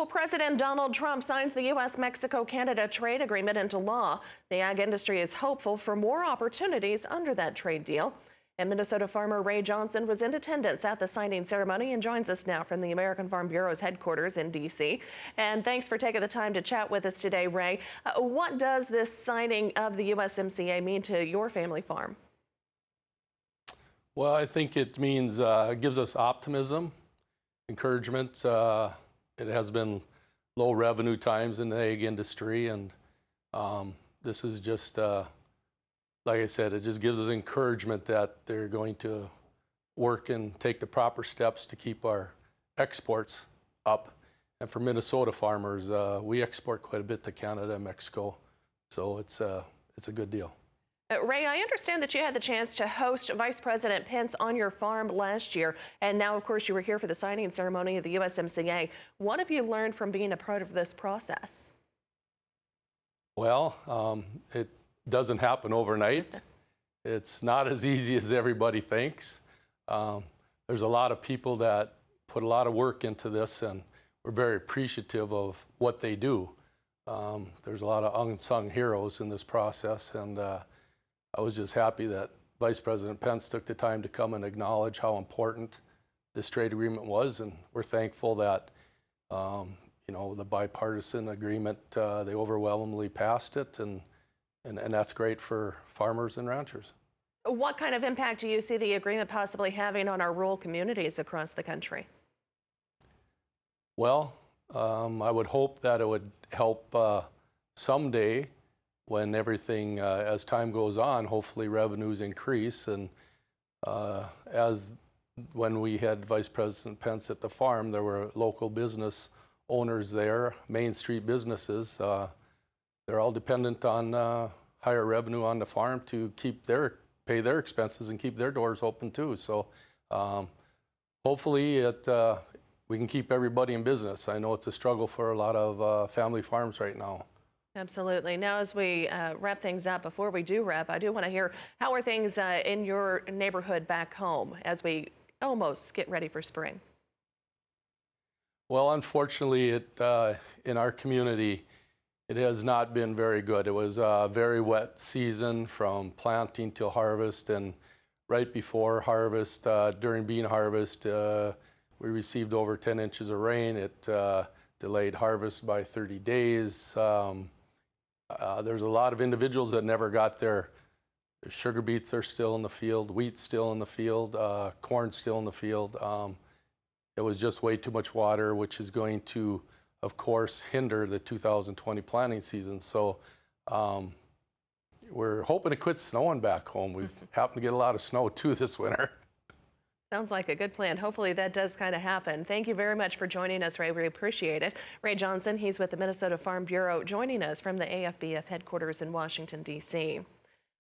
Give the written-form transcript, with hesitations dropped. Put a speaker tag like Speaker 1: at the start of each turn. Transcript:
Speaker 1: Well, President Donald Trump signs the U.S.-Mexico-Canada trade agreement into law. The ag industry is hopeful for more opportunities under that trade deal. And Minnesota farmer Ray Johnson was in attendance at the signing ceremony and joins us now from the American Farm Bureau's headquarters in D.C. And thanks for taking the time to chat with us today, Ray. What does this signing of the USMCA mean to your family farm?
Speaker 2: Well, I think it means it gives us optimism, encouragement. It has been low revenue times in the egg industry, and this is just, like I said, it just gives us encouragement that they're going to work and take the proper steps to keep our exports up. And for Minnesota farmers, we export quite a bit to Canada and Mexico, so it's a good deal.
Speaker 1: Ray, I understand that you had the chance to host Vice President Pence on your farm last year, and now, of course, you were here for the signing ceremony of the USMCA. What have you learned from being a part of this process?
Speaker 2: Well, it doesn't happen overnight. It's not as easy as everybody thinks. There's a lot of people that put a lot of work into this, and we're very appreciative of what they do. There's a lot of unsung heroes in this process, and I was just happy that Vice President Pence took the time to come and acknowledge how important this trade agreement was, and we're thankful that the bipartisan agreement, they overwhelmingly passed it, and that's great for farmers and ranchers.
Speaker 1: What kind of impact do you see the agreement possibly having on our rural communities across the country?
Speaker 2: Well, I would hope that it would help someday when everything, as time goes on, hopefully revenues increase. And when we had Vice President Pence at the farm, there were local business owners there, Main Street businesses. They're all dependent on higher revenue on the farm to pay their expenses and keep their doors open too. So hopefully we can keep everybody in business. I know it's a struggle for a lot of family farms right now.
Speaker 1: Absolutely. Now, as we wrap things up, before we do wrap, I do want to hear, how are things in your neighborhood back home as we almost get ready for spring?
Speaker 2: Well, unfortunately, in our community, it has not been very good. It was a very wet season from planting till harvest, and right before harvest, during bean harvest, we received over 10 inches of rain. It delayed harvest by 30 days. There's a lot of individuals that never got their sugar beets are still in the field, wheat's still in the field, corn's still in the field. It was just way too much water, which is going to, of course, hinder the 2020 planting season. So we're hoping to quit snowing back home. We've happened to get a lot of snow too this winter.
Speaker 1: Sounds like a good plan. Hopefully that does kind of happen. Thank you very much for joining us, Ray. We appreciate it. Ray Johnson, he's with the Minnesota Farm Bureau, joining us from the AFBF headquarters in Washington, D.C.